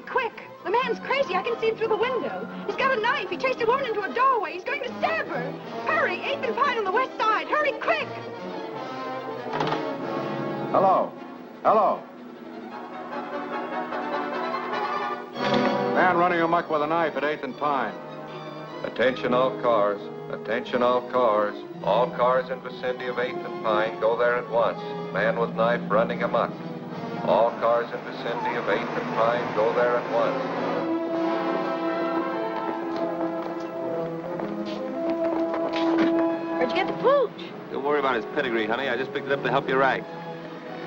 quick. The man's crazy. I can see him through the window. He's got a knife. He chased a woman into a doorway. He's going to stab her. Hurry, 8th and Pine on the west side. Hurry, quick. Hello. Hello. Man running amok with a knife at 8th and Pine. Attention all cars. Attention all cars. All cars in vicinity of 8th and Pine, go there at once. Man with knife running amok. All cars in vicinity of 8th and Pine, go there at once. Where'd you get the pooch? Don't worry about his pedigree, honey. I just picked it up to help you right.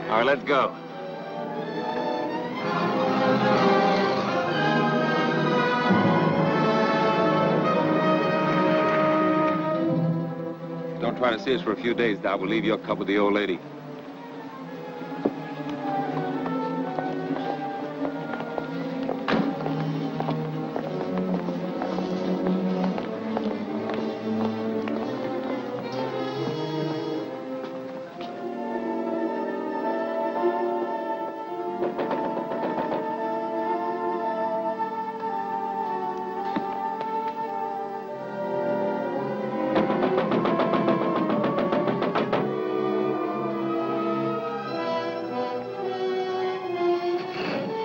All right, let's go. Don't try to see us for a few days, Doc. We'll leave your cub with the old lady.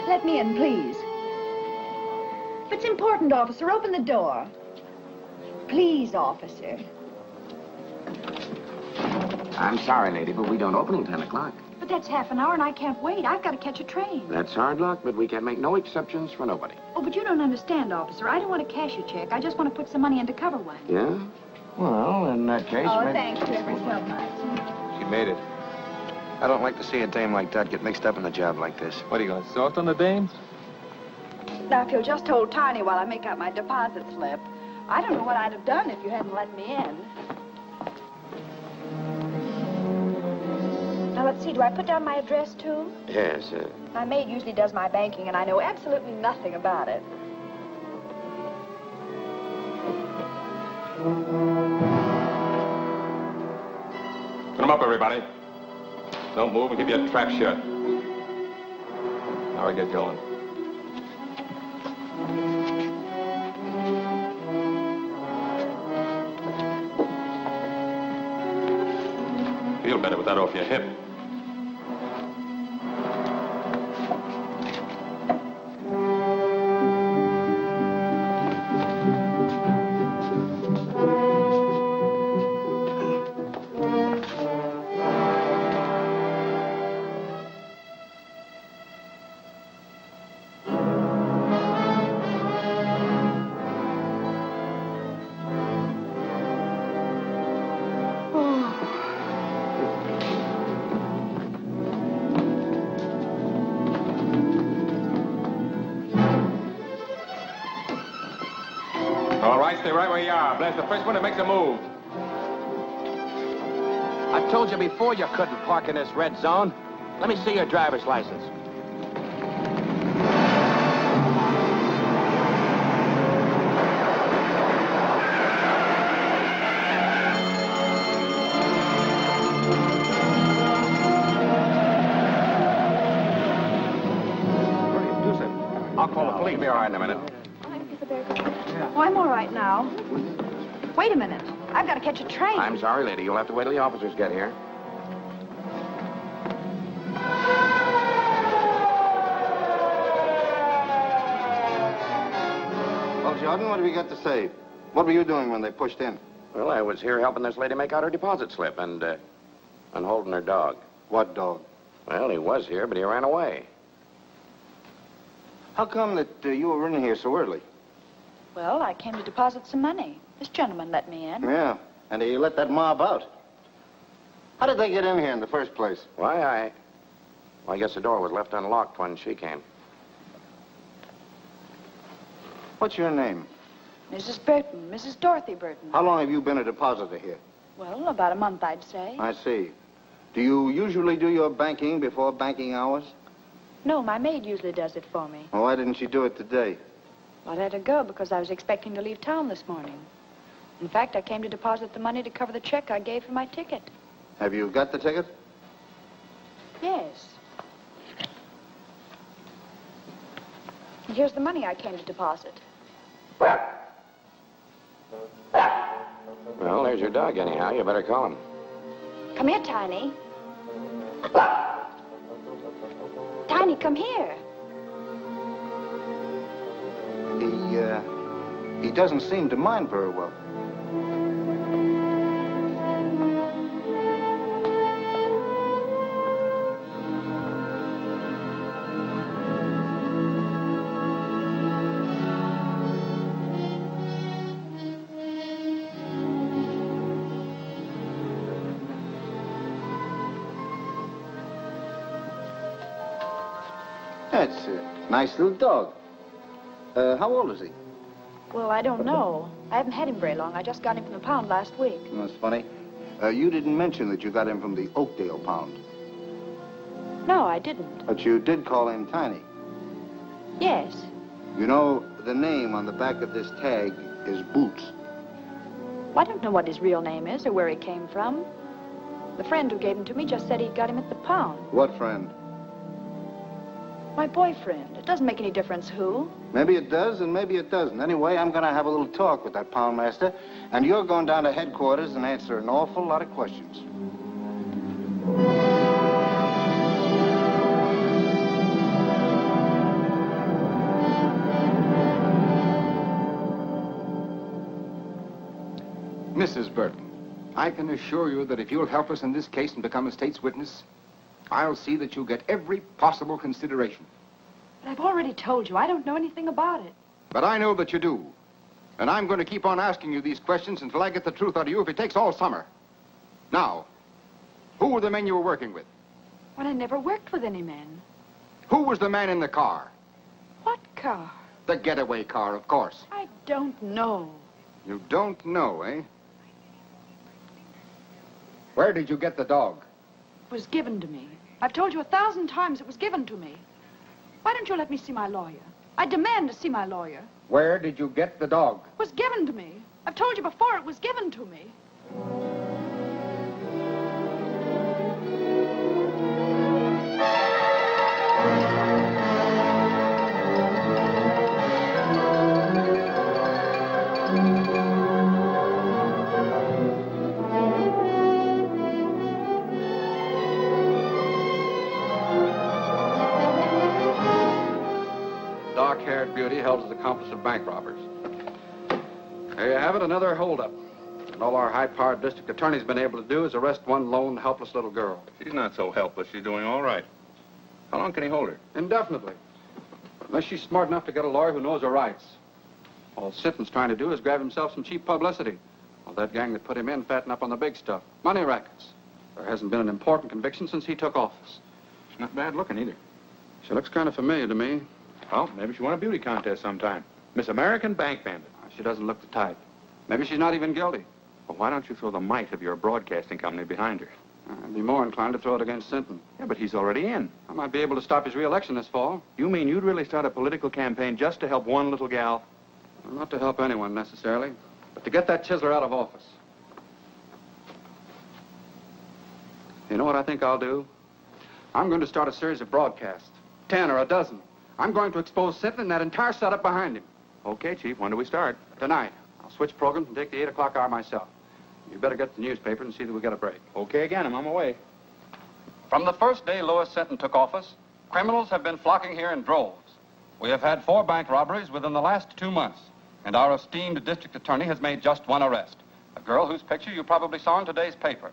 Let me in, please. If it's important, officer, open the door. Please, officer. I'm sorry, lady, but we don't open till 10 o'clock. But that's half an hour and I can't wait. I've got to catch a train. That's hard luck, but we can make no exceptions for nobody. Oh, but you don't understand, officer. I don't want to cash a check. I just want to put some money into cover one. Yeah? Well, in that case... Oh, maybe... thanks to ever so much. She made it. I don't like to see a dame like that get mixed up in a job like this. What, are you going to soft on the dames? Now, if you'll just hold Tiny while I make out my deposit slip. I don't know what I'd have done if you hadn't let me in. Now, let's see. Do I put down my address, too? Yes, My maid usually does my banking, and I know absolutely nothing about it. Put them up, everybody. Don't move and keep your trap shut. Now we get going. Feel better with that off your hip. Stay right where you are. Blast the first one that makes a move. I told you before you couldn't park in this red zone. Let me see your driver's license. I'll call the police. Be all right in a minute. Oh, I'm all right now. Wait a minute. I've got to catch a train. I'm sorry, lady. You'll have to wait till the officers get here. Well, Jordan, what have you got to say? What were you doing when they pushed in? Well, I was here helping this lady make out her deposit slip and holding her dog. What dog? Well, he was here, but he ran away. How come that you were in here so early? Well, I came to deposit some money. This gentleman let me in. Yeah, and you let that mob out. How did they get in here in the first place? Why, I guess the door was left unlocked when she came. What's your name? Mrs. Burton, Mrs. Dorothy Burton. How long have you been a depositor here? Well, about a month, I'd say. I see. Do you usually do your banking before banking hours? No, my maid usually does it for me. Well, why didn't she do it today? I let her go because I was expecting to leave town this morning. In fact, I came to deposit the money to cover the check I gave for my ticket. Have you got the ticket? Yes. And here's the money I came to deposit. Well, there's your dog anyhow. You better call him. Come here, Tiny. Tiny, come here. He doesn't seem to mind very well. That's a nice little dog. How old is he? Well, I don't know. I haven't had him very long. I just got him from the pound last week. That's funny. You didn't mention that you got him from the Oakdale pound. No, I didn't. But you did call him Tiny. Yes. You know, the name on the back of this tag is Boots. Well, I don't know what his real name is or where he came from. The friend who gave him to me just said he got him at the pound. What friend? My boyfriend. It doesn't make any difference who. Maybe it does and maybe it doesn't. Anyway, I'm going to have a little talk with that poundmaster, and you're going down to headquarters and answer an awful lot of questions. Mrs. Burton, I can assure you that if you'll help us in this case and become a state's witness, I'll see that you get every possible consideration. But I've already told you, I don't know anything about it. But I know that you do. And I'm going to keep on asking you these questions until I get the truth out of you if it takes all summer. Now, who were the men you were working with? Well, I never worked with any men. Who was the man in the car? What car? The getaway car, of course. I don't know. You don't know, eh? Where did you get the dog? It was given to me. I've told you 1,000 times it was given to me. Why don't you let me see my lawyer? I demand to see my lawyer. Where did you get the dog? It was given to me. I've told you before it was given to me. Dark-haired beauty held as accomplice of bank robbers. There you have it, another holdup. And all our high-powered district attorney's been able to do is arrest one lone, helpless little girl. She's not so helpless. She's doing all right. How long can he hold her? Indefinitely. Unless she's smart enough to get a lawyer who knows her rights. All Sitton's trying to do is grab himself some cheap publicity. Well, that gang that put him in fatten up on the big stuff. Money rackets. There hasn't been an important conviction since he took office. She's not bad looking either. She looks kind of familiar to me. Well, maybe she won a beauty contest sometime. Miss American Bank Bandit. She doesn't look the type. Maybe she's not even guilty. Well, why don't you throw the might of your broadcasting company behind her? I'd be more inclined to throw it against Sinton. Yeah, but he's already in. I might be able to stop his re-election this fall. You mean you'd really start a political campaign just to help one little gal? Well, not to help anyone, necessarily, but to get that chiseler out of office. You know what I think I'll do? I'm going to start a series of broadcasts. 10 or a dozen. I'm going to expose Sinton and that entire setup behind him. Okay, Chief. When do we start? Tonight. I'll switch programs and take the 8 o'clock hour myself. You better get the newspaper and see that we get a break. Okay again. I'm on my way. From the first day Louis Sinton took office, criminals have been flocking here in droves. We have had 4 bank robberies within the last 2 months, and our esteemed district attorney has made just one arrest, a girl whose picture you probably saw in today's paper.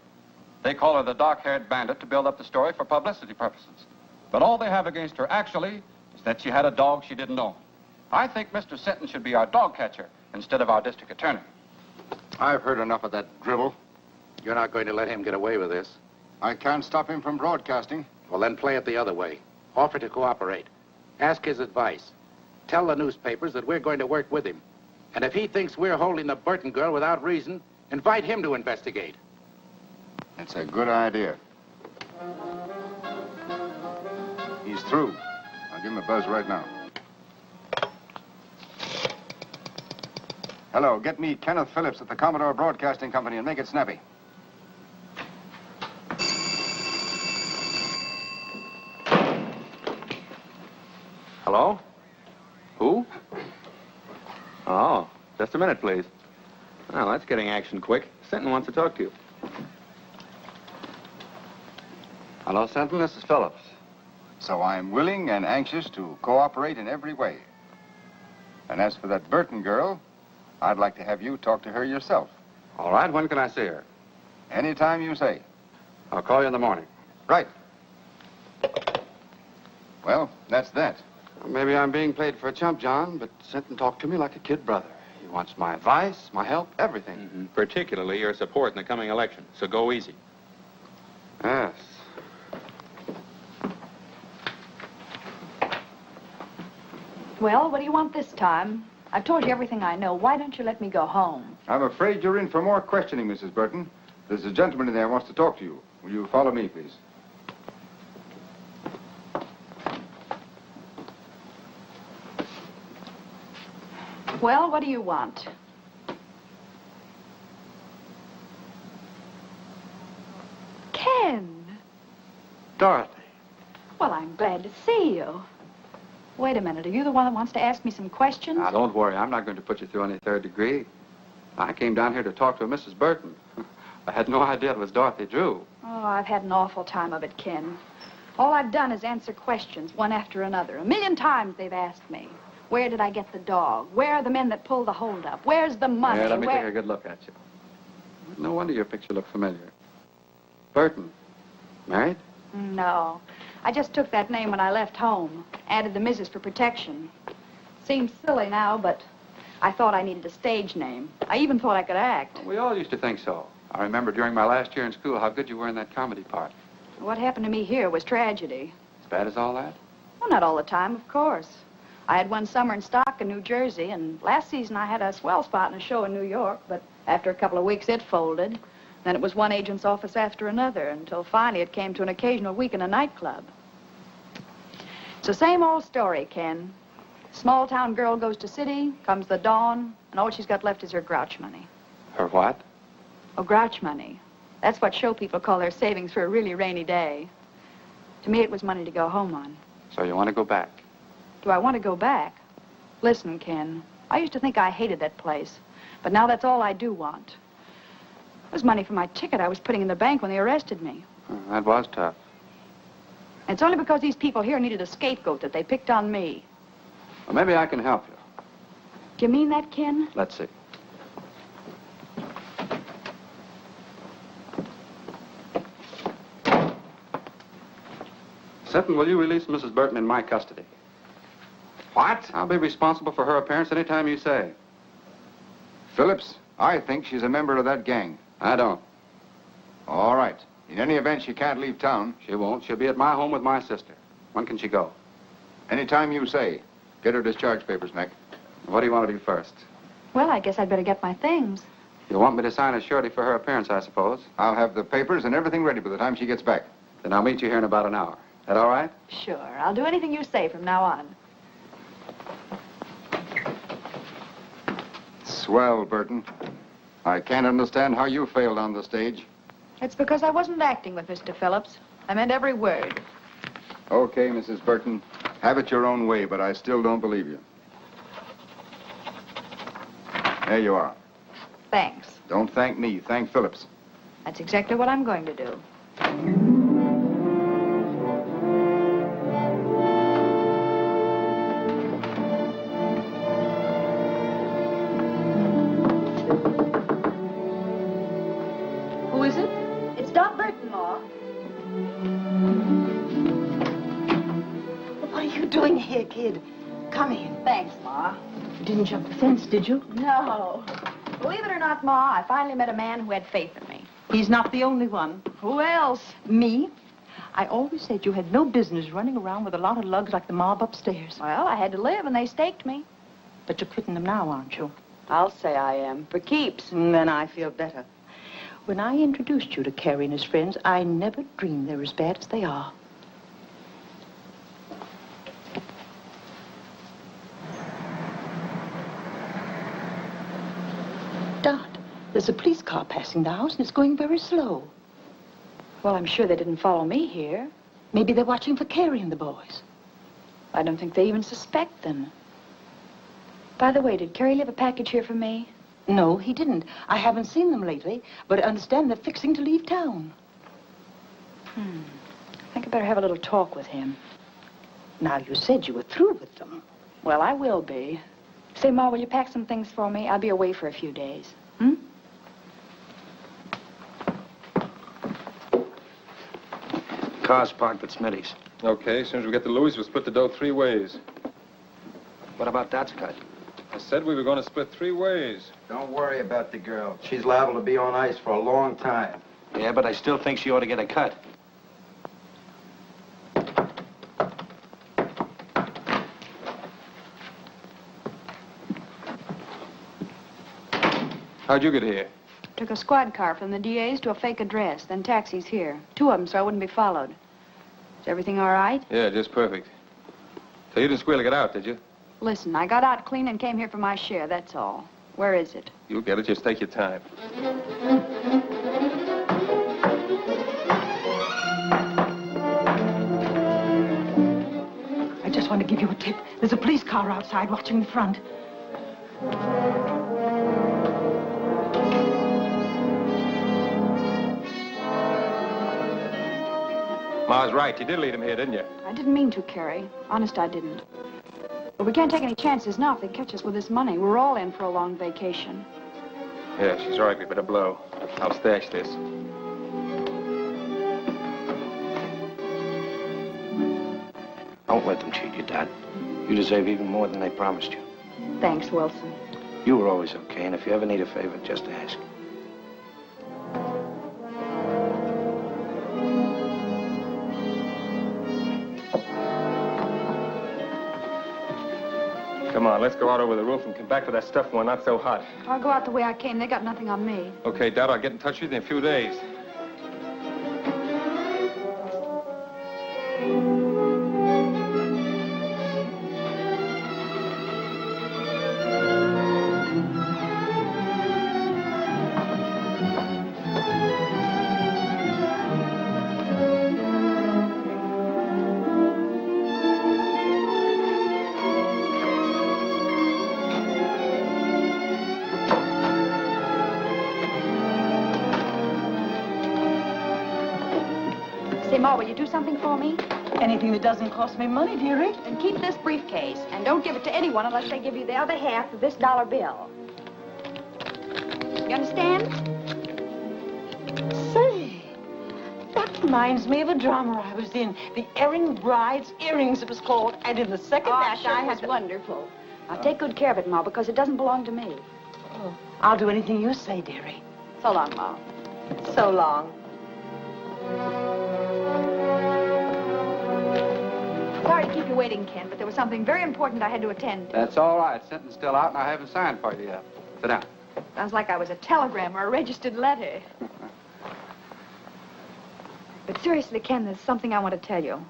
They call her the dark-haired bandit to build up the story for publicity purposes. But all they have against her, actually, is that she had a dog she didn't own. I think Mr. Sinton should be our dog catcher instead of our district attorney. I've heard enough of that drivel. You're not going to let him get away with this. I can't stop him from broadcasting. Well, then play it the other way. Offer to cooperate. Ask his advice. Tell the newspapers that we're going to work with him. And if he thinks we're holding the Burton girl without reason, invite him to investigate. That's a good idea. He's through. I'll give him a buzz right now. Hello, get me Kenneth Phillips at the Commodore Broadcasting Company and make it snappy. Hello? Who? Oh, just a minute, please. Well, that's getting action quick. Sinton wants to talk to you. Hello, Sinton. This is Phillips. So I'm willing and anxious to cooperate in every way. And as for that Burton girl, I'd like to have you talk to her yourself. All right. When can I see her? Anytime you say. I'll call you in the morning. Right. Well, that's that. Maybe I'm being played for a chump, John, but Sinton talked to me like a kid brother. He wants my advice, my help, everything. Mm-hmm. Particularly your support in the coming election. So go easy. Yes. Well, what do you want this time? I've told you everything I know. Why don't you let me go home? I'm afraid you're in for more questioning, Mrs. Burton. There's a gentleman in there who wants to talk to you. Will you follow me, please? Well, what do you want? Ken. Dorothy. Well, I'm glad to see you. Wait a minute. Are you the one that wants to ask me some questions? Now, don't worry. I'm not going to put you through any third degree. I came down here to talk to a Mrs. Burton. I had no idea it was Dorothy Drew. Oh, I've had an awful time of it, Ken. All I've done is answer questions, one after another. 1,000,000 times they've asked me. Where did I get the dog? Where are the men that pulled the holdup? Where's the money? Yeah, let me take a good look at you. No wonder your picture looked familiar. Burton. Married? No. I just took that name when I left home. Added the Mrs. for protection. Seems silly now, but I thought I needed a stage name. I even thought I could act. We all used to think so. I remember during my last year in school how good you were in that comedy part. What happened to me here was tragedy. As bad as all that? Well, not all the time, of course. I had one summer in stock in New Jersey, and last season I had a swell spot in a show in New York, but after a couple of weeks it folded. Then it was one agent's office after another, until finally it came to an occasional week in a nightclub. It's the same old story, Ken. Small-town girl goes to city, comes the dawn, and all she's got left is her grouch money. Her what? Oh, grouch money. That's what show people call their savings for a really rainy day. To me, it was money to go home on. So you want to go back? Do I want to go back? Listen, Ken, I used to think I hated that place, but now that's all I do want. It was money for my ticket I was putting in the bank when they arrested me. That was tough. And it's only because these people here needed a scapegoat that they picked on me. Well, maybe I can help you. Do you mean that, Ken? Let's see. Sinton, will you release Mrs. Burton in my custody? What? I'll be responsible for her appearance any time you say. Phillips, I think she's a member of that gang. I don't. All right. In any event, she can't leave town. She won't. She'll be at my home with my sister. When can she go? Anytime you say. Get her discharge papers, Mac. What do you want to do first? Well, I guess I'd better get my things. You want me to sign a surety for her appearance, I suppose? I'll have the papers and everything ready by the time she gets back. Then I'll meet you here in about an hour. That all right? Sure. I'll do anything you say from now on. Swell, Burton. I can't understand how you failed on the stage. It's because I wasn't acting with Mr. Phillips. I meant every word. Okay, Mrs. Burton. Have it your own way, but I still don't believe you. There you are. Thanks. Don't thank me. Thank Phillips. That's exactly what I'm going to do. Who is it? It's Doc Burton, Ma. What are you doing here, kid? Come in. Thanks, Ma. You didn't jump the fence, did you? No. Believe it or not, Ma, I finally met a man who had faith in me. He's not the only one. Who else? Me? I always said you had no business running around with a lot of lugs like the mob upstairs. Well, I had to live, and they staked me. But you're quitting them now, aren't you? I'll say I am. For keeps. Then I feel better. When I introduced you to Carrie and his friends, I never dreamed they're as bad as they are. Dot, there's a police car passing the house, and it's going very slow. Well, I'm sure they didn't follow me here. Maybe they're watching for Carrie and the boys. I don't think they even suspect them. By the way, did Carrie leave a package here for me? No, he didn't. I haven't seen them lately, but I understand they're fixing to leave town. I think I better have a little talk with him. Now, you said you were through with them. Well, I will be. Say, Ma, will you pack some things for me? I'll be away for a few days. Car's parked at Smitty's. Okay, as soon as we get to Louis, we'll split the dough 3 ways. What about Dot's cut? I said we were going to split 3 ways. Don't worry about the girl. She's liable to be on ice for a long time. Yeah, but I still think she ought to get a cut. How'd you get here? Took a squad car from the DA's to a fake address, then taxis here. 2 of them, so I wouldn't be followed. Is everything all right? Yeah, just perfect. So you didn't squeal to get out, did you? Listen, I got out clean and came here for my share, that's all. Where is it? You'll get it. Just take your time. I just want to give you a tip. There's a police car outside watching the front. Ma's right. You did lead him here, didn't you? I didn't mean to, Carrie. Honest, I didn't. But we can't take any chances now if they catch us with this money. We're all in for a long vacation. Yeah, she's right. We better blow. I'll stash this. Don't let them cheat you, Dot. You deserve even more than they promised you. Thanks, Wilson. You were always okay, and if you ever need a favor, just ask. Come on, let's go out over the roof and come back with that stuff when we're not so hot. I'll go out the way I came. They got nothing on me. Okay, Dad, I'll get in touch with you in a few days. Ma, will you do something for me? Anything that doesn't cost me money, dearie. Then keep this briefcase, and don't give it to anyone unless they give you the other half of this dollar bill. You understand? Say, that reminds me of a drama I was in. The Erring Bride's Earrings, it was called. And in the second act, I had wonderful. Now, take good care of it, Ma, because it doesn't belong to me. Oh, I'll do anything you say, dearie. So long, Ma. So long. Sorry to keep you waiting, Ken, but there was something very important I had to attend to. That's all right. Sentence still out, and I haven't signed for you yet. Sit down. Sounds like I was a telegram or a registered letter. But seriously, Ken, there's something I want to tell you.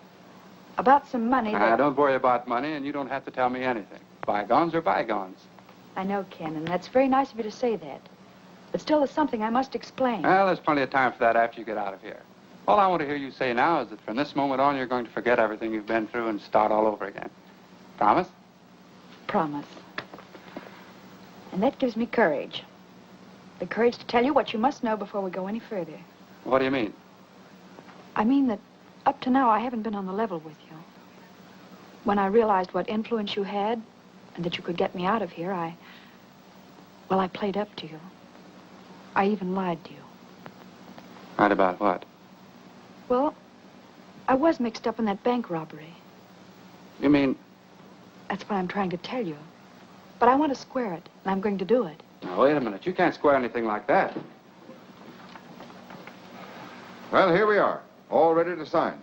About some money that... Don't worry about money, and you don't have to tell me anything. Bygones are bygones. I know, Ken, and that's very nice of you to say that. But still, there's something I must explain. Well, there's plenty of time for that after you get out of here. All I want to hear you say now is that from this moment on, you're going to forget everything you've been through and start all over again. Promise? Promise. And that gives me courage. The courage to tell you what you must know before we go any further. What do you mean? I mean that up to now, I haven't been on the level with you. When I realized what influence you had and that you could get me out of here, I played up to you. I even lied to you. Lied about what? Well, I was mixed up in that bank robbery. You mean... That's what I'm trying to tell you. But I want to square it, and I'm going to do it. Now, wait a minute. You can't square anything like that. Well, here we are, all ready to sign.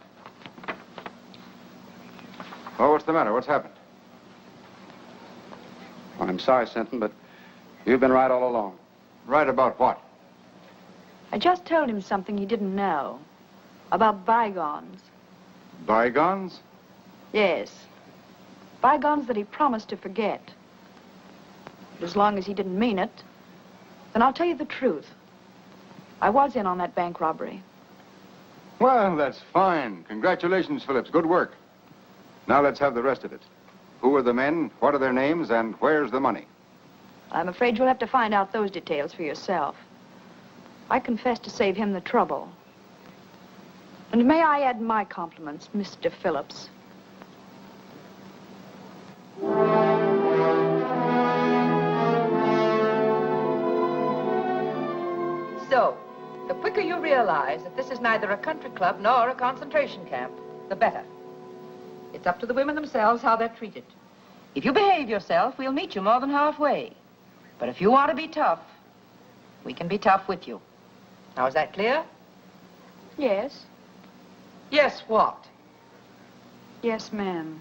Oh, what's the matter? What's happened? Well, I'm sorry, Sinton, but you've been right all along. Right about what? I just told him something he didn't know. About bygones. Bygones? Yes. Bygones that he promised to forget. But as long as he didn't mean it, then I'll tell you the truth. I was in on that bank robbery. Well, that's fine. Congratulations, Phillips. Good work. Now let's have the rest of it. Who are the men? What are their names? And where's the money? I'm afraid you'll have to find out those details for yourself. I confess to save him the trouble. And may I add my compliments, Mr. Phillips. So, the quicker you realize that this is neither a country club nor a concentration camp, the better. It's up to the women themselves how they're treated. If you behave yourself, we'll meet you more than halfway. But if you want to be tough, we can be tough with you. Now, is that clear? Yes. Yes, what? Yes, ma'am.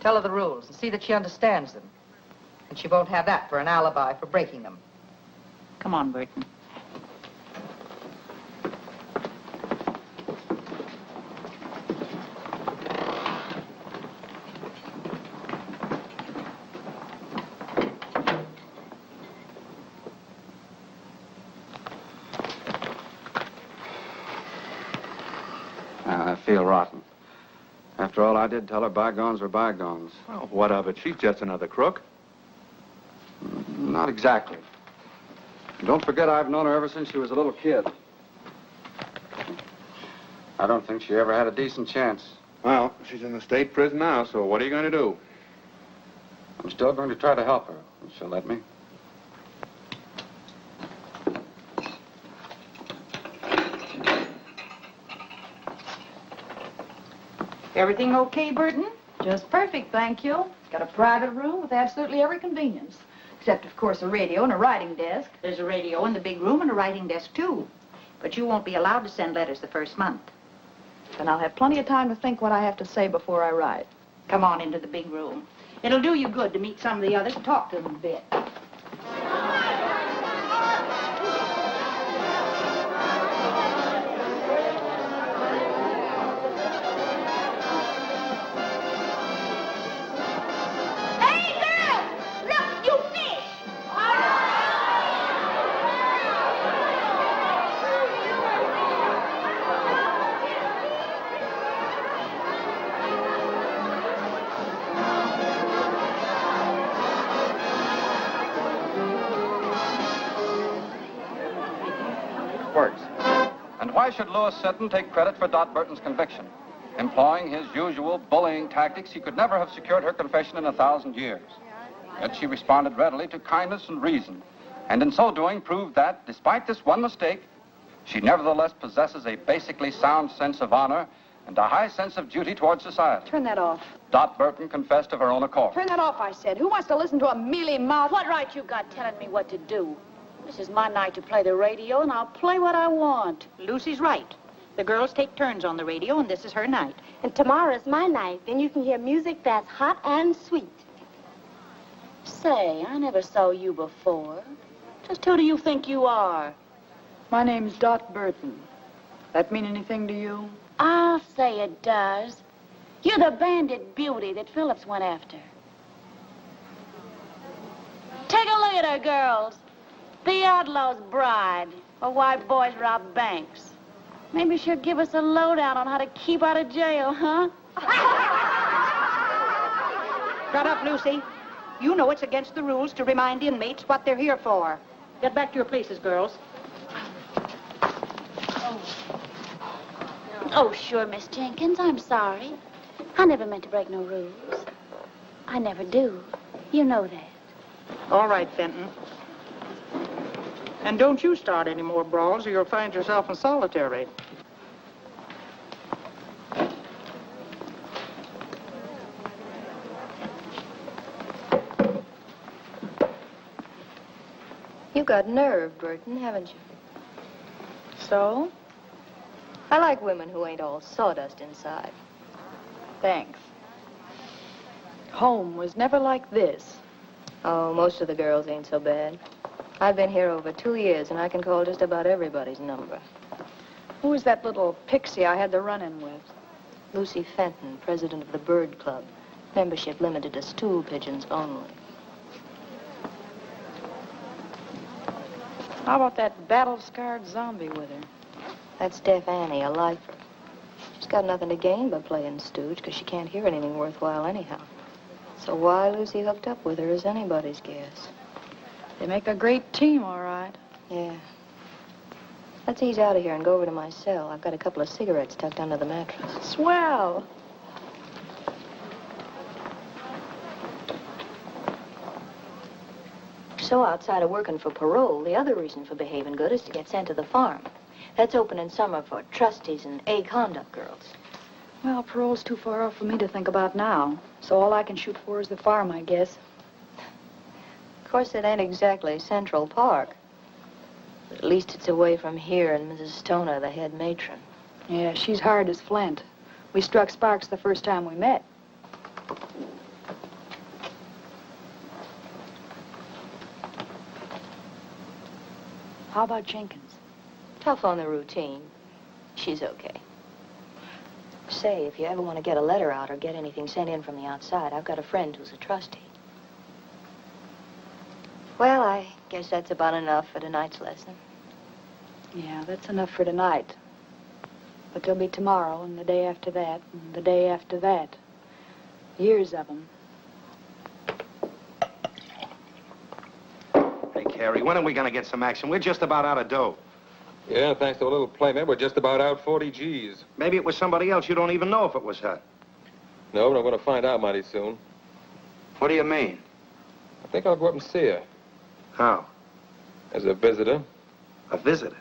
Tell her the rules and see that she understands them. And she won't have that for an alibi for breaking them. Come on, Burton. I feel rotten. After all I did, tell her bygones were bygones. Well, what of it? She's just another crook. Not exactly. Don't forget I've known her ever since she was a little kid. I don't think she ever had a decent chance. Well, she's in the state prison now, so what are you going to do? I'm still going to try to help her, if she'll let me. Everything okay, Burton? Just perfect, thank you. Got a private room with absolutely every convenience. Except, of course, a radio and a writing desk. There's a radio in the big room and a writing desk, too. But you won't be allowed to send letters the first month. Then I'll have plenty of time to think what I have to say before I write. Come on into the big room. It'll do you good to meet some of the others and talk to them a bit. Why should Louis Sitton take credit for Dot Burton's conviction? Employing his usual bullying tactics, he could never have secured her confession in 1,000 years. Yet she responded readily to kindness and reason, and in so doing proved that, despite this one mistake, she nevertheless possesses a basically sound sense of honor and a high sense of duty towards society. Turn that off. Dot Burton confessed of her own accord. Turn that off, I said. Who wants to listen to a mealy-mouthed... What right you got telling me what to do? This is my night to play the radio, and I'll play what I want. Lucy's right. The girls take turns on the radio, and this is her night. And tomorrow's my night. Then you can hear music that's hot and sweet. Say, I never saw you before. Just who do you think you are? My name's Dot Burton. That mean anything to you? I'll say it does. You're the bandit beauty that Phillips went after. Take a look at her, girls. The outlaw's bride, or why boys rob banks. Maybe she'll give us a lowdown on how to keep out of jail, huh? Shut up, Lucy. You know it's against the rules to remind inmates what they're here for. Get back to your places, girls. Oh, sure, Miss Jenkins, I'm sorry. I never meant to break no rules. I never do. You know that. All right, Fenton. And don't you start any more brawls or you'll find yourself in solitary. You've got nerve, Burton, haven't you? So? I like women who ain't all sawdust inside. Thanks. Home was never like this. Oh, most of the girls ain't so bad. I've been here over 2 years, and I can call just about everybody's number. Who was that little pixie I had the run-in with? Lucy Fenton, president of the Bird Club. Membership limited to stool pigeons only. How about that battle-scarred zombie with her? That's Deaf Annie, a lifer. She's got nothing to gain by playing stooge, because she can't hear anything worthwhile anyhow. So why Lucy hooked up with her is anybody's guess. They make a great team, all right. Yeah. Let's ease out of here and go over to my cell. I've got a couple of cigarettes tucked under the mattress. Swell. So outside of working for parole, the other reason for behaving good is to get sent to the farm. That's open in summer for trustees and A-conduct girls. Well, parole's too far off for me to think about now. So all I can shoot for is the farm, I guess. Of course, it ain't exactly Central Park. But at least it's away from here and Mrs. Stoner, the head matron. Yeah, she's hard as flint. We struck sparks the first time we met. How about Jenkins? Tough on the routine. She's okay. Say, if you ever want to get a letter out or get anything sent in from the outside, I've got a friend who's a trustee. Well, I guess that's about enough for tonight's lesson. Yeah, that's enough for tonight. But there'll be tomorrow, and the day after that, and the day after that. Years of them. Hey, Carrie, when are we going to get some action? We're just about out of dough. Yeah, thanks to a little playmate, we're just about out 40 G's. Maybe it was somebody else. You don't even know if it was her. No, but I'm going to find out mighty soon. What do you mean? I think I'll go up and see her. How? As a visitor. A visitor?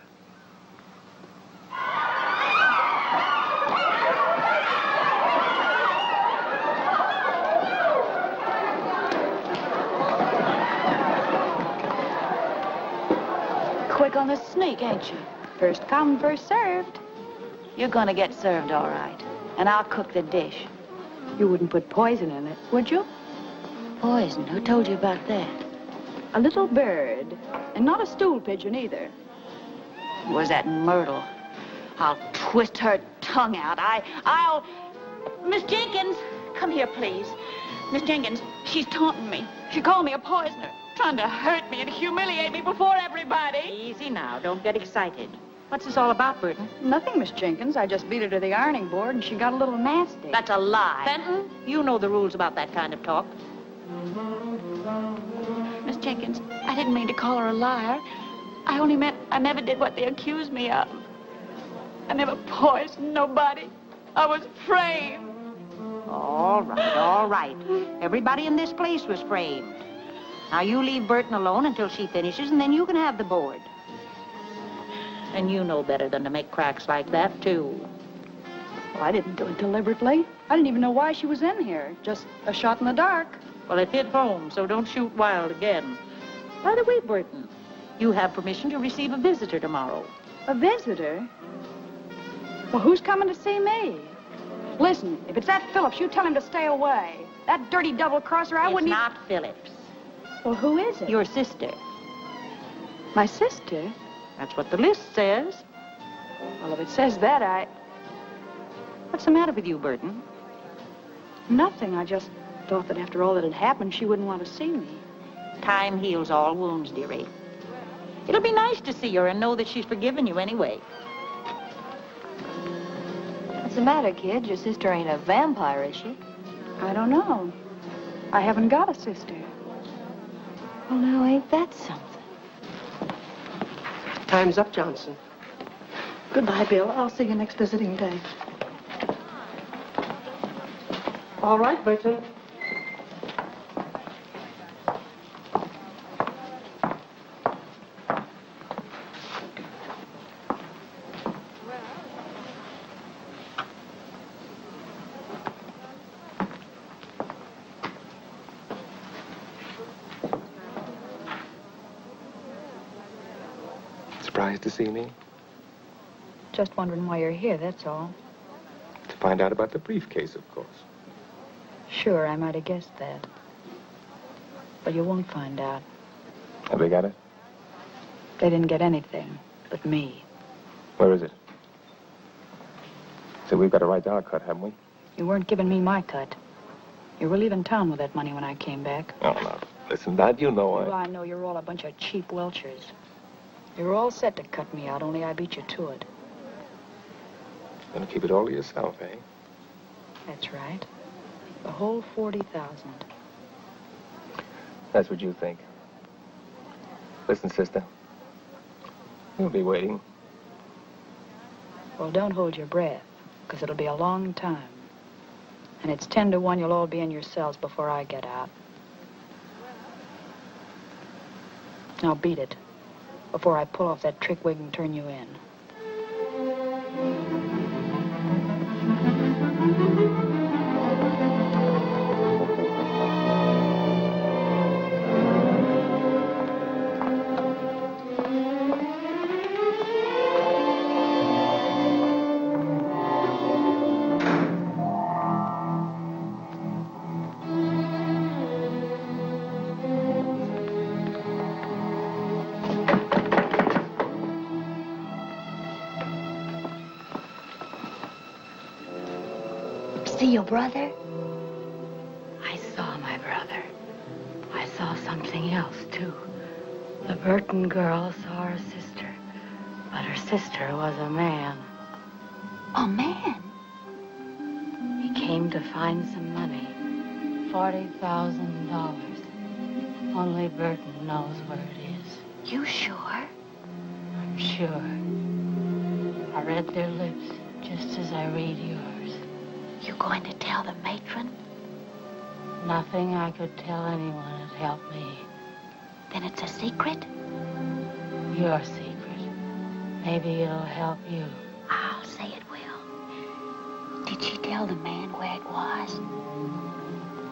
Quick on the sneak, ain't you? First come, first served. You're gonna get served, all right. And I'll cook the dish. You wouldn't put poison in it, would you? Poison? Who told you about that? A little bird. And not a stool pigeon, either. Was that Myrtle? I'll twist her tongue out. I'll... Miss Jenkins, come here, please. Miss Jenkins, she's taunting me. She called me a poisoner, trying to hurt me and humiliate me before everybody. Easy now. Don't get excited. What's this all about, Burton? Nothing, Miss Jenkins. I just beat her to the ironing board, and she got a little nasty. That's a lie. Fenton, you know the rules about that kind of talk. Miss Jenkins, I didn't mean to call her a liar. I only meant I never did what they accused me of. I never poisoned nobody. I was framed. All right, all right. Everybody in this place was framed. Now, you leave Burton alone until she finishes, and then you can have the board. And you know better than to make cracks like that, too. Well, I didn't do it deliberately. I didn't even know why she was in here. Just a shot in the dark. Well, it hit home, so don't shoot wild again. By the way, Burton, you have permission to receive a visitor tomorrow. A visitor? Well, who's coming to see me? Listen, if it's that Phillips, you tell him to stay away. That dirty double-crosser, I wouldn't... It's not Phillips. Well, who is it? Your sister. My sister? That's what the list says. Well, if it says that, I... What's the matter with you, Burton? Nothing. I just thought that after all that had happened, she wouldn't want to see me. Time heals all wounds, dearie. It'll be nice to see her and know that she's forgiven you anyway. What's the matter, kid? Your sister ain't a vampire, is she? I don't know. I haven't got a sister. Well, now, ain't that something? Time's up, Johnson. Goodbye, Bill. I'll see you next visiting day. All right, Burton. Surprised to see me? Just wondering why you're here, that's all. To find out about the briefcase, of course. Sure, I might have guessed that. But you won't find out. Have they got it? They didn't get anything but me. Where is it? So we've got a right to our cut, haven't we? You weren't giving me my cut. You were leaving town with that money when I came back. Oh, no. Listen, Dad, you know Well, I know you're all a bunch of cheap welchers. You were all set to cut me out, only I beat you to it. Gonna keep it all to yourself, eh? That's right. The whole 40,000. That's what you think. Listen, sister. We'll be waiting. Well, don't hold your breath, because it'll be a long time. And it's 10 to 1 you'll all be in your cells before I get out. Now beat it, before I pull off that trick wig and turn you in. See your brother? I saw my brother. I saw something else, too. The Burton girl saw her sister, but her sister was a man. A man? He came to find some money. $40,000. Only Burton knows where it is. You sure? I'm sure. I read their lips just as I read yours. You going to tell the matron? Nothing I could tell anyone would help me. Then it's a secret? Your secret. Maybe it'll help you. I'll say it will. Did she tell the man where it was?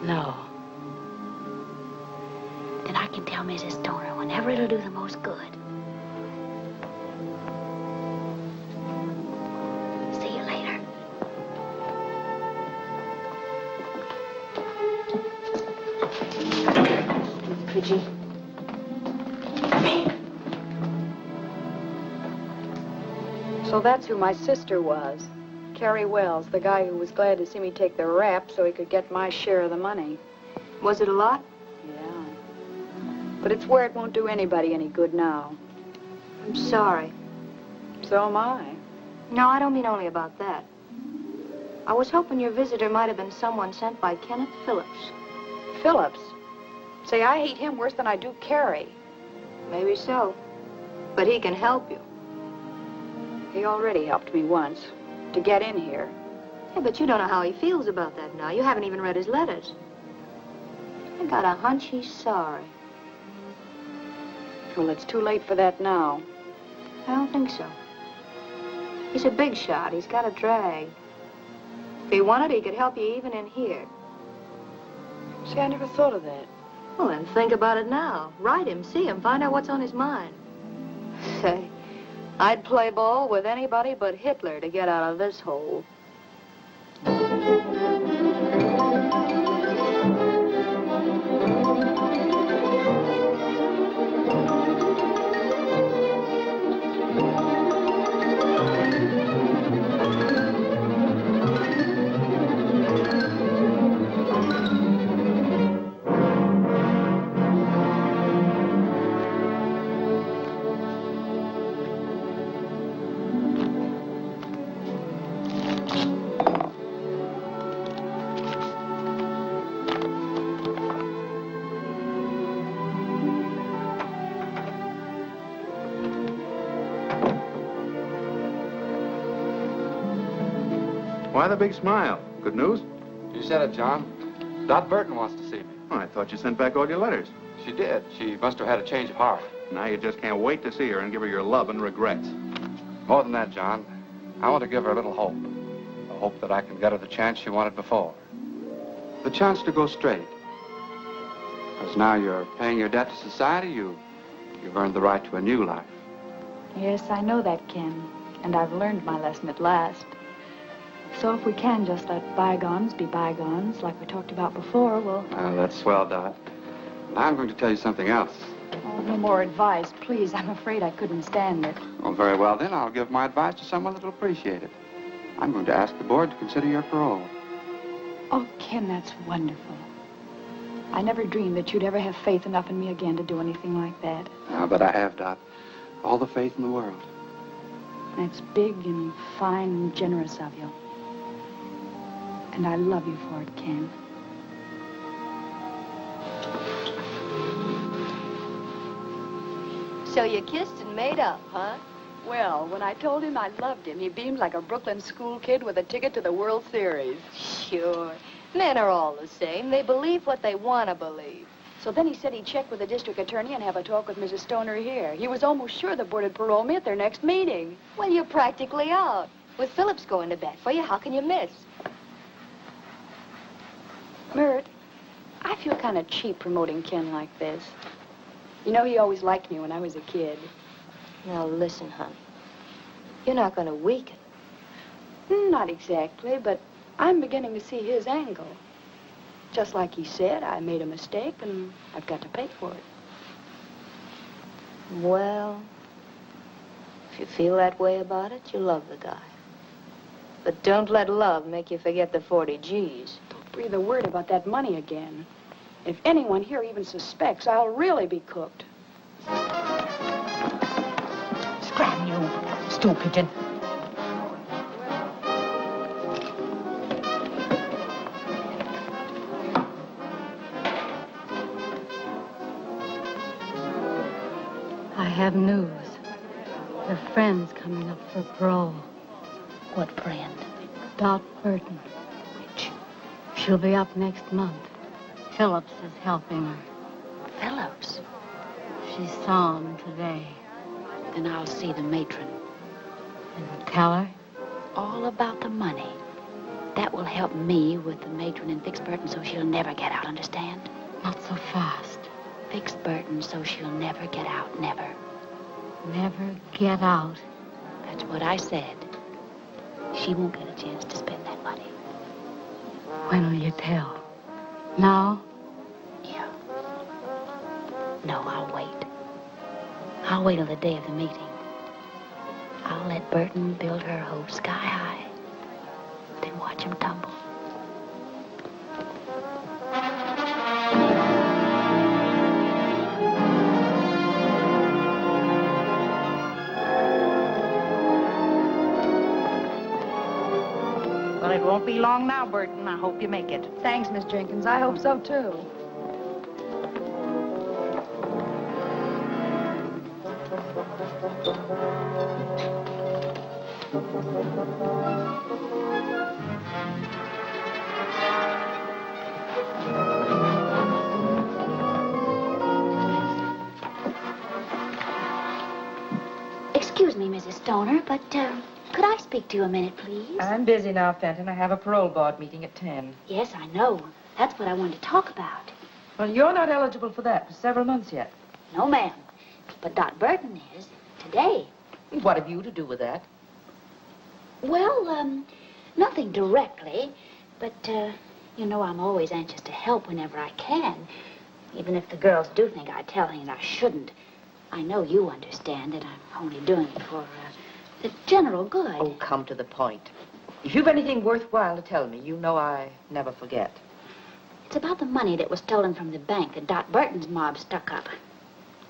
No. Then I can tell Mrs. Stoner whenever it'll do the most good. See you later. Pidgey. So that's who my sister was. Carrie Wells, the guy who was glad to see me take the rap so he could get my share of the money. Was it a lot? Yeah. But it's where it won't do anybody any good now. I'm sorry. So am I. No, I don't mean only about that. I was hoping your visitor might have been someone sent by Ken Phillips. Phillips? Say, I hate him worse than I do Carrie. Maybe so. But he can help you. He already helped me once, to get in here. Yeah, but you don't know how he feels about that now. You haven't even read his letters. I got a hunch he's sorry. Well, it's too late for that now. I don't think so. He's a big shot. He's got a drag. If he wanted, he could help you even in here. See, I never thought of that. Well, then think about it now. Write him, see him, find out what's on his mind. Say, I'd play ball with anybody but Hitler to get out of this hole. Why the big smile? Good news? You said it, John. Dot Burton wants to see me. Oh, I thought you sent back all your letters. She did. She must have had a change of heart. Now you just can't wait to see her and give her your love and regrets. More than that, John. I want to give her a little hope. A hope that I can get her the chance she wanted before. The chance to go straight. Because now you're paying your debt to society, you've earned the right to a new life. Yes, I know that, Ken. And I've learned my lesson at last. So if we can just let bygones be bygones, like we talked about before, well... That's swell, Dot. I'm going to tell you something else. Oh, no more advice, please. I'm afraid I couldn't stand it. Oh, very well, then. I'll give my advice to someone that'll appreciate it. I'm going to ask the board to consider your parole. Oh, Ken, that's wonderful. I never dreamed that you'd ever have faith enough in me again to do anything like that. But I have, Dot. All the faith in the world. That's big and fine and generous of you. And I love you for it, Ken. So you kissed and made up, huh? Well, when I told him I loved him, he beamed like a Brooklyn school kid with a ticket to the World Series. Sure. Men are all the same. They believe what they want to believe. So then he said he'd check with the district attorney and have a talk with Mrs. Stoner here. He was almost sure the board would parole me at their next meeting. Well, you're practically out. With Phillips going to bat for you, how can you miss? Mert, I feel kind of cheap promoting Ken like this. You know, he always liked me when I was a kid. Now, listen, hon. You're not going to weaken. Not exactly, but I'm beginning to see his angle. Just like he said, I made a mistake, and I've got to pay for it. Well, if you feel that way about it, you love the guy. But don't let love make you forget the 40 G's. Don't breathe a word about that money again. If anyone here even suspects, I'll really be cooked. Scram, you stool pigeon. I have news. Her friend's coming up for parole. What friend? Dot Burton. Which? She'll be up next month. Phillips is helping her. Phillips? She saw him today. Then I'll see the matron. And tell her? All about the money. That will help me with the matron and fix Burton so she'll never get out, understand? Not so fast. Fix Burton so she'll never get out, never. Never get out. That's what I said. She won't get a chance to spend that money. When will you tell? Now? Yeah. No, I'll wait. I'll wait till the day of the meeting. I'll let Burton build her hope sky high. Then watch him tumble. Well, it won't be long now, Burton. I hope you make it. Thanks, Miss Jenkins. I hope so, too. Excuse me, Mrs. Stoner, but, could I speak to you a minute, please? I'm busy now, Fenton. I have a parole board meeting at 10. Yes, I know. That's what I wanted to talk about. Well, you're not eligible for that for several months yet. No, ma'am. But Dot Burton is. Today. What have you to do with that? Well, nothing directly. But, you know, I'm always anxious to help whenever I can. Even if the girls do think I tell and I shouldn't. I know you understand that I'm only doing it for, the general good. Oh, come to the point. If you've anything worthwhile to tell me, you know I never forget. It's about the money that was stolen from the bank that Dot Burton's mob stuck up.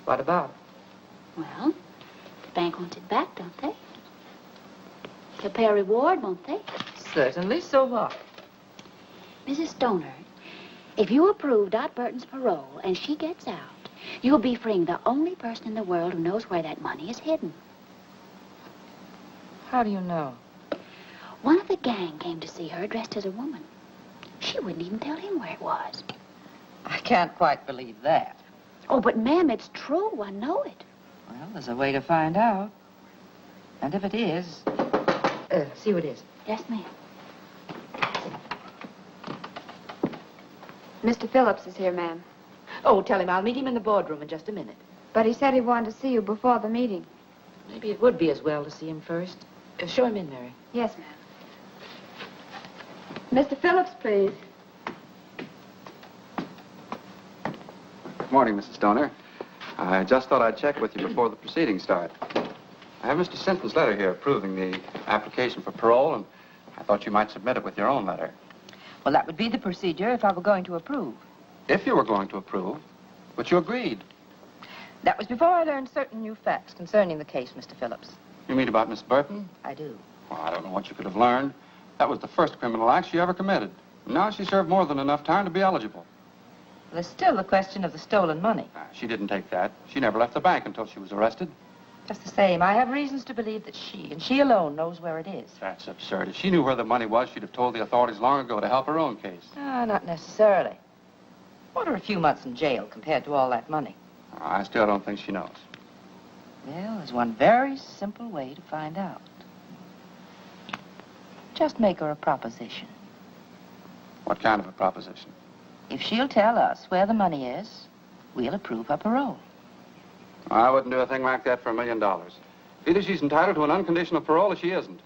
What about it? Well, the bank wants it back, don't they? They'll pay a reward, won't they? Certainly, so what? Mrs. Stoner, if you approve Dot Burton's parole and she gets out, you'll be freeing the only person in the world who knows where that money is hidden. How do you know? One of the gang came to see her dressed as a woman. She wouldn't even tell him where it was. I can't quite believe that. Oh, but ma'am, it's true. I know it. Well, there's a way to find out. And if it is... see who it is. Yes, ma'am. Mr. Phillips is here, ma'am. Oh, tell him I'll meet him in the boardroom in just a minute. But he said he wanted to see you before the meeting. Maybe it would be as well to see him first. Show him in, Mary. Yes, ma'am. Mr. Phillips, please. Good morning, Mrs. Stoner. I just thought I'd check with you before the proceedings start. I have Mr. Sinton's letter here approving the application for parole, and I thought you might submit it with your own letter. Well, that would be the procedure if I were going to approve. If you were going to approve, but you agreed. That was before I learned certain new facts concerning the case, Mr. Phillips. You mean about Miss Burton? I do. Well, I don't know what you could have learned. That was the first criminal act she ever committed. Now she served more than enough time to be eligible. There's still the question of the stolen money. She didn't take that. She never left the bank until she was arrested. Just the same, I have reasons to believe that she, and she alone, knows where it is. That's absurd. If she knew where the money was, she'd have told the authorities long ago to help her own case. Not necessarily. What are a few months in jail compared to all that money? I still don't think she knows. Well, there's one very simple way to find out. Just make her a proposition. What kind of a proposition? If she'll tell us where the money is, we'll approve her parole. I wouldn't do a thing like that for $1 million. Either she's entitled to an unconditional parole or she isn't.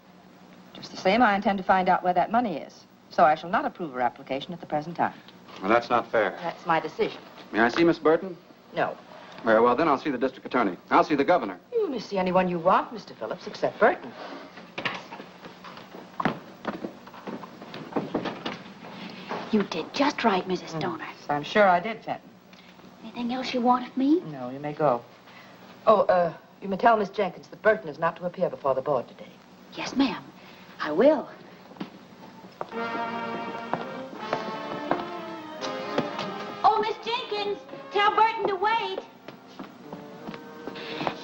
Just the same, I intend to find out where that money is. So I shall not approve her application at the present time. Well, that's not fair. That's my decision. May I see Miss Burton? No. Very well, then I'll see the district attorney. I'll see the governor. You may see anyone you want, Mr. Phillips, except Burton. You did just right, Mrs. Stoner. I'm sure I did, Fenton. Anything else you want of me? No, you may go. Oh, you may tell Miss Jenkins that Burton is not to appear before the board today. Yes, ma'am. I will. Oh, Miss Jenkins, tell Burton to wait.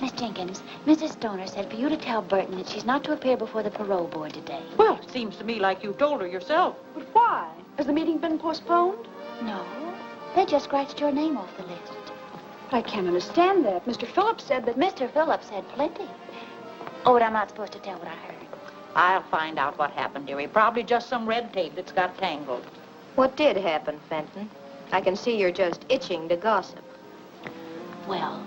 Miss Jenkins, Mrs. Stoner said for you to tell Burton that she's not to appear before the parole board today. Well, it seems to me like you told her yourself. But why? Has the meeting been postponed? No. They just scratched your name off the list. I can't understand that. Mr. Phillips said that... Mr. Phillips said plenty. Oh, but I'm not supposed to tell what I heard. I'll find out what happened, dearie. Probably just some red tape that's got tangled. What did happen, Fenton? I can see you're just itching to gossip. Well,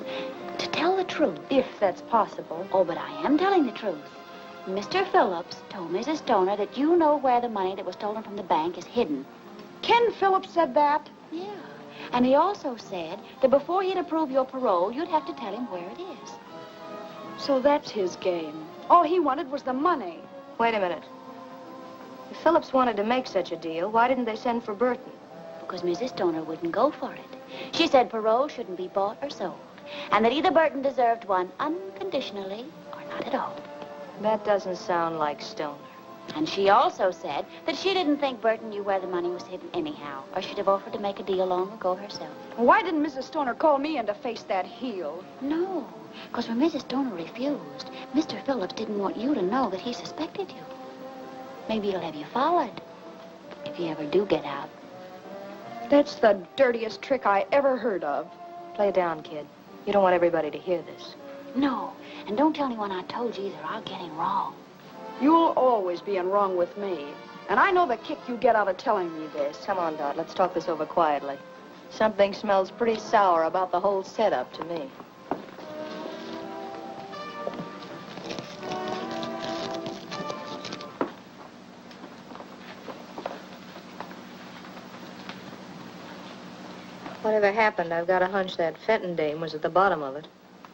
to tell the truth... If that's possible. Oh, but I am telling the truth. Mr. Phillips told Mrs. Stoner that you know where the money that was stolen from the bank is hidden. Ken Phillips said that? Yeah. And he also said that before he'd approve your parole, you'd have to tell him where it is. So that's his game. All he wanted was the money. Wait a minute. If Phillips wanted to make such a deal, why didn't they send for Burton? Because Mrs. Stoner wouldn't go for it. She said parole shouldn't be bought or sold, and that either Burton deserved one unconditionally or not at all. That doesn't sound like Stoner. And she also said that she didn't think Burton knew where the money was hidden anyhow, or she'd have offered to make a deal long ago herself. Why didn't Mrs. Stoner call me in to face that heel? No, because when Mrs. Stoner refused, Mr. Phillips didn't want you to know that he suspected you. Maybe he'll have you followed, if you ever do get out. That's the dirtiest trick I ever heard of. Play down, kid. You don't want everybody to hear this. No, and don't tell anyone I told you either. I'll get him wrong. You'll always be in wrong with me. And I know the kick you get out of telling me this. Come on, Dot. Let's talk this over quietly. Something smells pretty sour about the whole setup to me. Whatever happened, I've got a hunch that Fenton dame was at the bottom of it.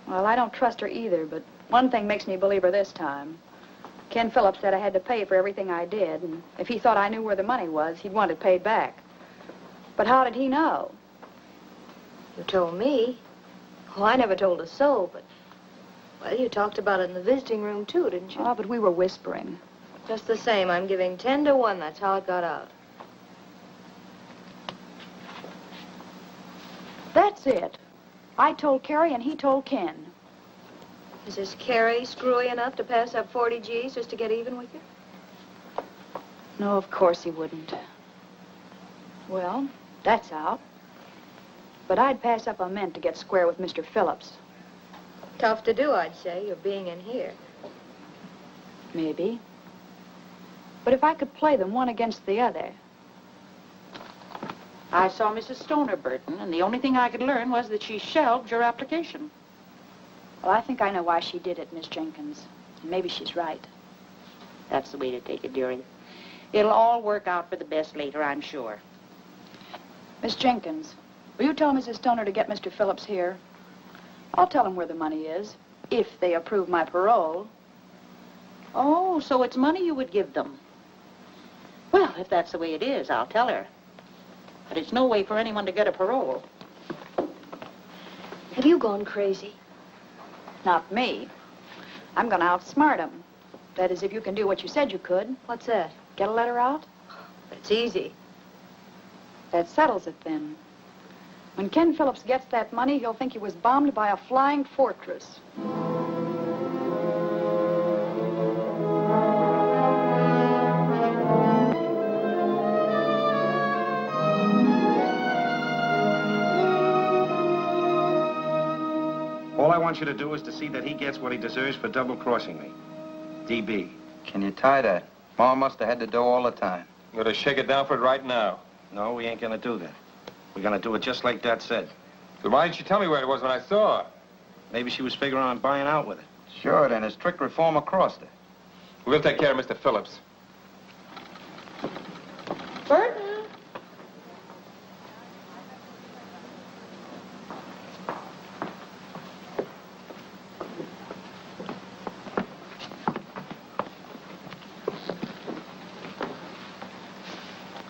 Well, I don't trust her either, but one thing makes me believe her this time. Ken Phillips said I had to pay for everything I did, and if he thought I knew where the money was, he'd want it paid back. But how did he know? You told me. Oh, I never told a soul, but... Well, you talked about it in the visiting room, too, didn't you? Oh, but we were whispering. Just the same, I'm giving 10 to 1. That's how it got out. That's it. I told Carrie and he told Ken. Is this Carrie screwy enough to pass up 40 G's just to get even with you? No, of course he wouldn't. Well, that's out. But I'd pass up a mint to get square with Mr. Phillips. Tough to do, I'd say, you're being in here. Maybe. But if I could play them one against the other... I saw Mrs. Stoner, Burton, and the only thing I could learn was that she shelved your application. Well, I think I know why she did it, Miss Jenkins. Maybe she's right. That's the way to take it, dearie. It'll all work out for the best later, I'm sure. Miss Jenkins, will you tell Mrs. Stoner to get Mr. Phillips here? I'll tell him where the money is, if they approve my parole. Oh, so it's money you would give them. Well, if that's the way it is, I'll tell her. But it's no way for anyone to get a parole. Have you gone crazy? Not me. I'm going to outsmart him. That is, if you can do what you said you could. What's that? Get a letter out? But it's easy. That settles it, then. When Ken Phillips gets that money, he'll think he was bombed by a flying fortress. All I want you to do is to see that he gets what he deserves for double-crossing me. DB. Can you tie that? Mom must have had the dough all the time. You're gonna shake it down for it right now. No, we ain't gonna do that. We're gonna do it just like Dad said. Then why didn't you tell me where it was when I saw her? Maybe she was figuring on buying out with it. Sure, then his strict reform across her. We'll take care of Mr. Phillips. Burton!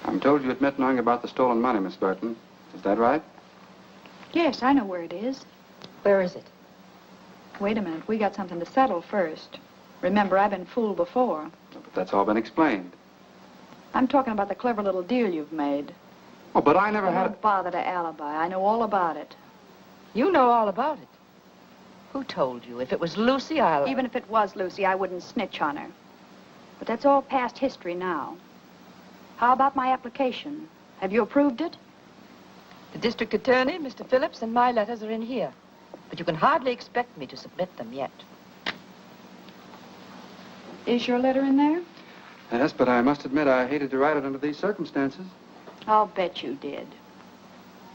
I'm told you admit knowing about the stolen money, Miss Burton. Is that right? Yes, I know where it is. Where is it? Wait a minute. We got something to settle first. Remember, I've been fooled before. But that's all been explained. I'm talking about the clever little deal you've made. Oh, but I never had... Don't bother to alibi. I know all about it. You know all about it. Who told you? If it was Lucy, I'll... Even if it was Lucy, I wouldn't snitch on her. But that's all past history now. How about my application? Have you approved it? The district attorney, Mr. Phillips, and my letters are in here. But you can hardly expect me to submit them yet. Is your letter in there? Yes, but I must admit I hated to write it under these circumstances. I'll bet you did.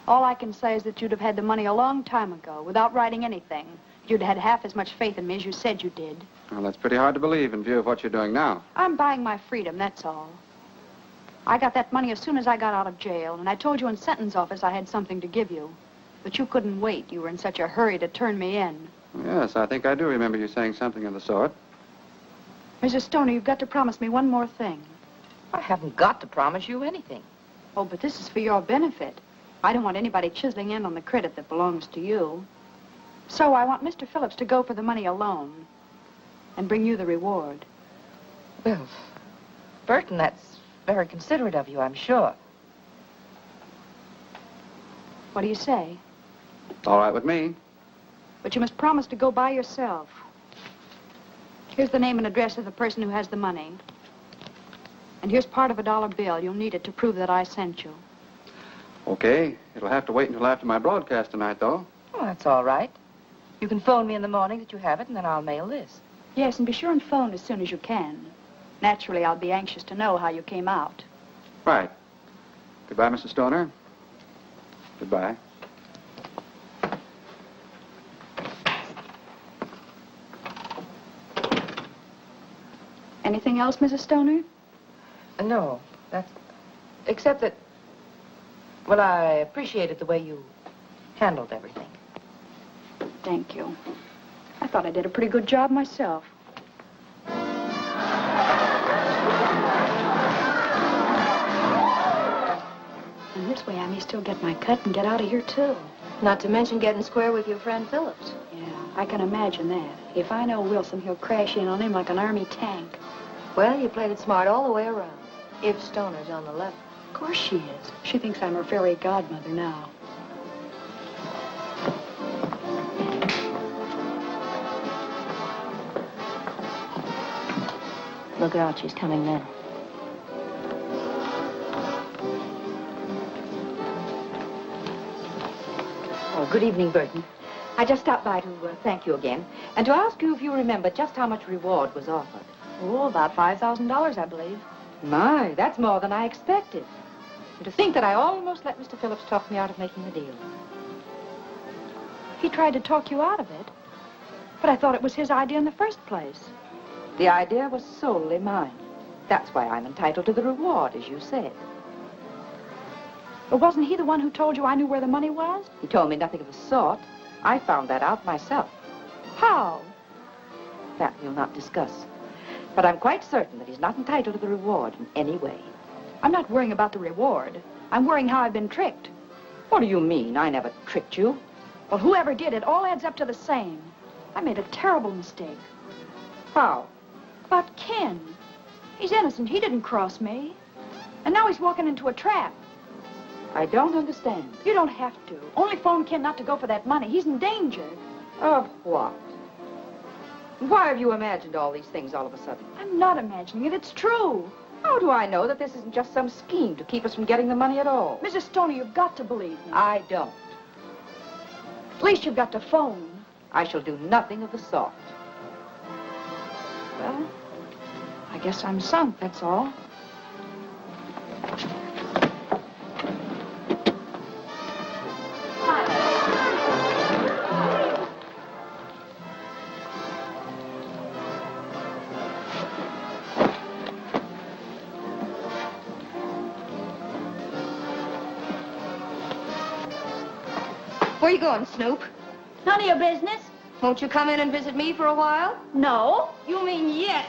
All I can say is that you'd have had the money a long time ago, without writing anything. You'd had half as much faith in me as you said you did. Well, that's pretty hard to believe in view of what you're doing now. I'm buying my freedom, that's all. I got that money as soon as I got out of jail, and I told you in sentence office I had something to give you. But you couldn't wait. You were in such a hurry to turn me in. Yes, I think I do remember you saying something of the sort. Mrs. Stoner, you've got to promise me one more thing. I haven't got to promise you anything. Oh, but this is for your benefit. I don't want anybody chiseling in on the credit that belongs to you. So I want Mr. Phillips to go for the money alone and bring you the reward. Well, Burton, that's very considerate of you, I'm sure. What do you say? All right with me. But you must promise to go by yourself. Here's the name and address of the person who has the money. And here's part of a $1 bill. You'll need it to prove that I sent you. Okay. It'll have to wait until after my broadcast tonight, though. Oh, that's all right. You can phone me in the morning that you have it, and then I'll mail this. Yes, and be sure and phone as soon as you can. Naturally, I'll be anxious to know how you came out. Right. Goodbye, Mrs. Stoner. Goodbye. Anything else, Mrs. Stoner? No, that's... Except that... Well, I appreciated the way you handled everything. Thank you. I thought I did a pretty good job myself. And this way I may still get my cut and get out of here, too. Not to mention getting square with your friend Phillips. Yeah, I can imagine that. If I know Wilson, he'll crash in on him like an army tank. Well, you played it smart all the way around. If Stoner's on the level. Of course she is. She thinks I'm her fairy godmother now. Look out, she's coming now. Oh, good evening, Burton. I just stopped by to thank you again, and to ask you if you remember just how much reward was offered. Oh, about $5,000, I believe. My, that's more than I expected. And to think that I almost let Mr. Phillips talk me out of making the deal. He tried to talk you out of it, but I thought it was his idea in the first place. The idea was solely mine. That's why I'm entitled to the reward, as you said. But wasn't he the one who told you I knew where the money was? He told me nothing of the sort. I found that out myself. How? That we'll not discuss. But I'm quite certain that he's not entitled to the reward in any way. I'm not worrying about the reward. I'm worrying how I've been tricked. What do you mean? I never tricked you. Well, whoever did it all adds up to the same. I made a terrible mistake. How? About Ken. He's innocent. He didn't cross me. And now he's walking into a trap. I don't understand. You don't have to. Only phone Ken not to go for that money. He's in danger. Of what? Why have you imagined all these things all of a sudden? I'm not imagining it. It's true. How do I know that this isn't just some scheme to keep us from getting the money at all? Mrs. Stoney, you've got to believe me. I don't. At least you've got to phone. I shall do nothing of the sort. Well, I guess I'm sunk, that's all. Where you going, Snoop? None of your business. Won't you come in and visit me for a while? No. You mean yes.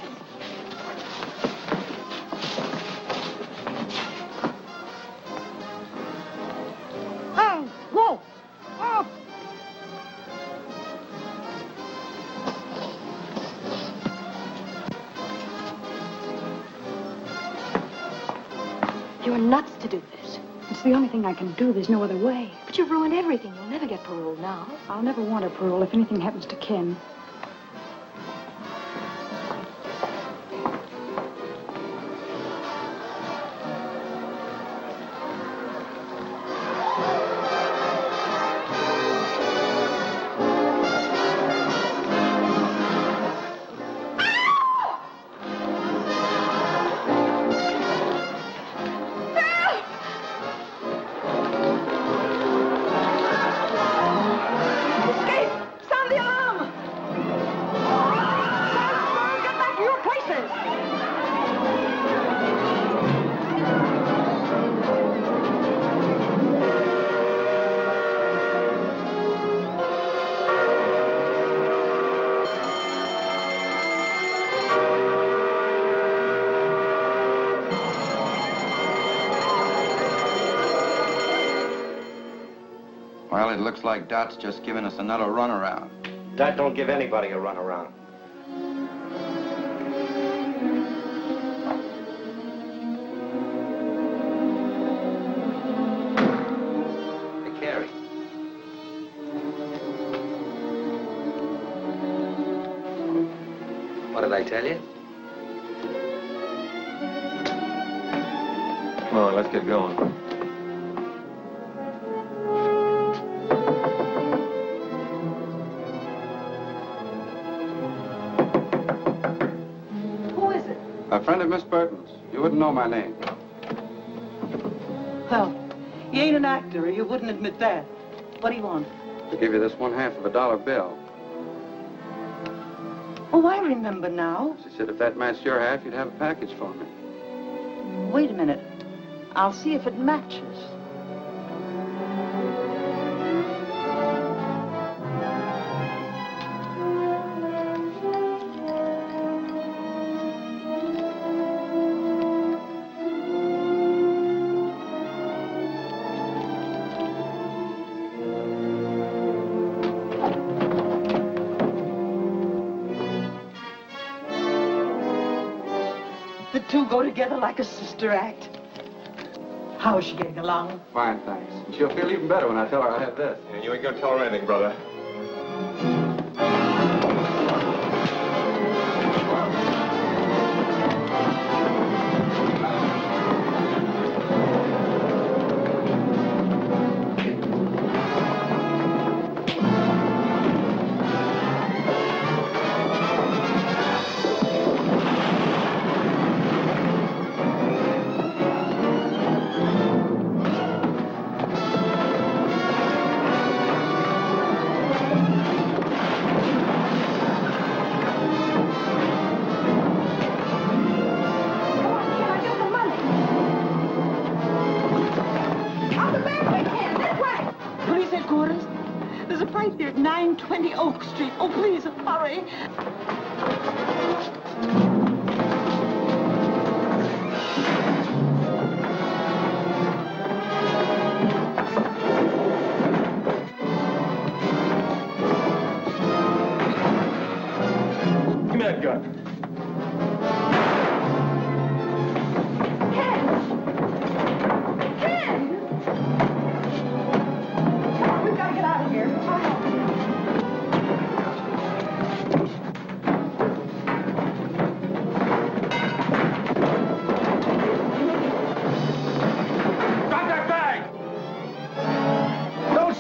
Oh, whoa. Oh. You're nuts to do this. It's the only thing I can do. There's no other way. But you've ruined everything. You'll never get parole now. I'll never want a parole if anything happens to Ken. Well, it looks like Dot's just giving us another runaround. Dot don't give anybody a runaround. Hey, Carrie. What did I tell you? Come on, let's get going. A friend of Miss Burton's. You wouldn't know my name. Well, you ain't an actor, or you wouldn't admit that. What do you want? To give you this 1/2 of a dollar bill. Oh, I remember now. She said if that matched your half, you'd have a package for me. Wait a minute. I'll see if it matches. The two go together like a sister act. How is she getting along? Fine, thanks. And she'll feel even better when I tell her I have this. And you ain't gonna tell her anything, brother. Police headquarters. There's a fight here at 920 Oak Street. Oh, please, hurry. Give me that gun.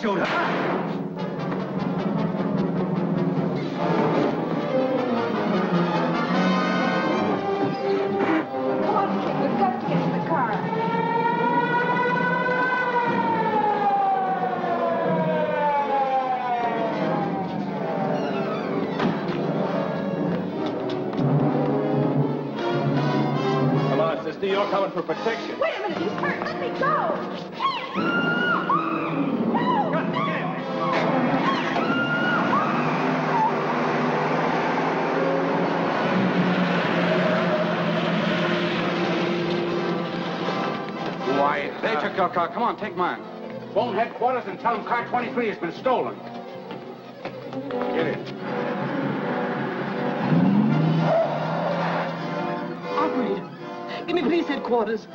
shoot her. You're coming for protection. Wait a minute, he's hurt. Let me go. Why, they took your car. Come on, take mine. Phone headquarters and tell them car 23 has been stolen. Get it. Operator, give me police headquarters.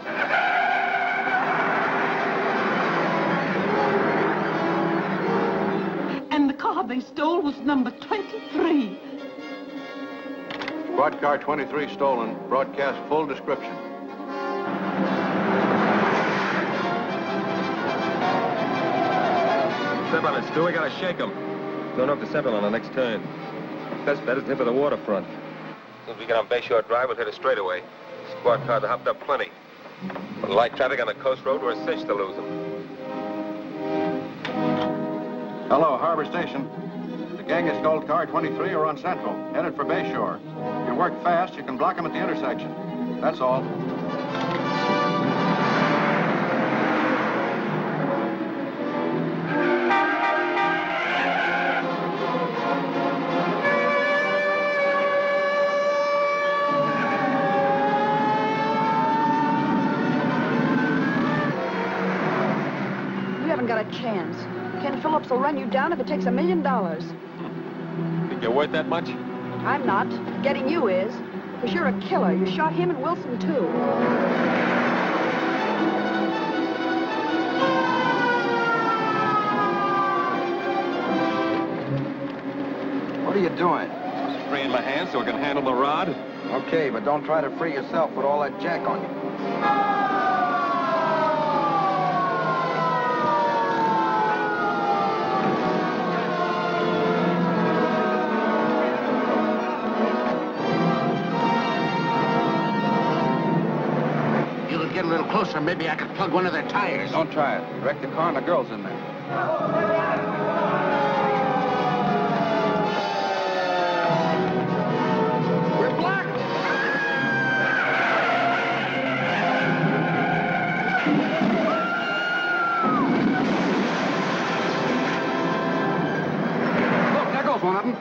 And the car they stole was number 23. Squad car 23 stolen. Broadcast full description. Step on it, Stu. We gotta shake him. Don't know if to settle on the next turn. Best bet is to hit for the waterfront. As soon as we get on Bayshore Drive, we'll hit it straight away. Squad cars are hopped up plenty. With light traffic on the coast road, we're a cinch to lose them. Hello, Harbor Station. The gang has stole car 23 are on Central, headed for Bayshore. If you work fast, you can block them at the intersection. That's all. Got a chance. Ken Phillips will run you down if it takes $1 million. Think you're worth that much? I'm not. Getting you is. Because you're a killer. You shot him and Wilson, too. What are you doing? Just freeing my hands so I can handle the rod. Okay, but don't try to free yourself with all that jack on you. Get a little closer, maybe I could plug one of their tires. Don't try it. Wreck the car and the girl's in there. We're blocked! Look, there goes one of them.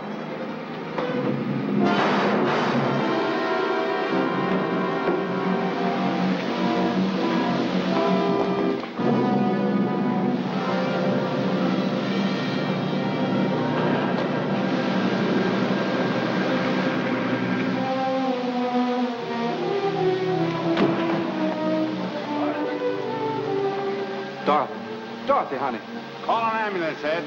Dorothy, honey. Call an ambulance, Ed.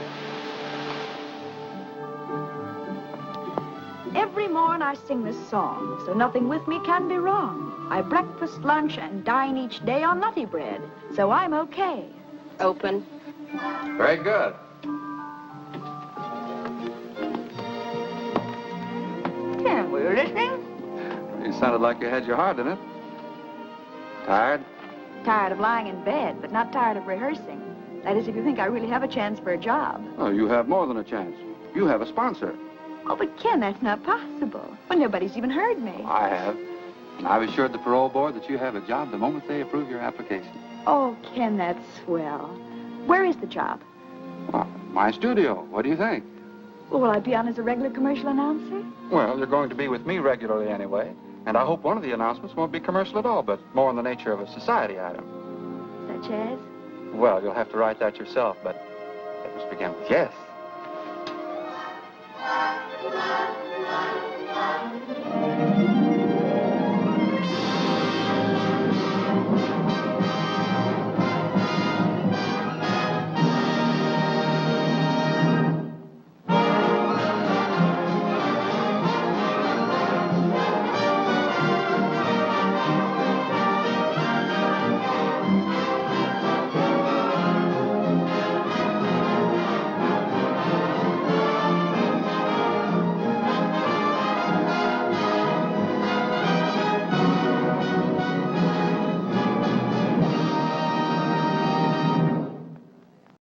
Every morn I sing this song, so nothing with me can be wrong. I breakfast, lunch, and dine each day on nutty bread, so I'm okay. Open. Very good. Ken, were you listening? You sounded like you had your heart in it. Tired? Tired of lying in bed, but not tired of rehearsing. That is, if you think I really have a chance for a job. Oh, you have more than a chance. You have a sponsor. Oh, but Ken, that's not possible. Well, nobody's even heard me. I have. And I've assured the parole board that you have a job the moment they approve your application. Oh, Ken, that's swell. Where is the job? Well, my studio. What do you think? Well, will I be on as a regular commercial announcer? Well, you're going to be with me regularly anyway. And I hope one of the announcements won't be commercial at all, but more in the nature of a society item. Such as? Well, you'll have to write that yourself, but it must begin with yes.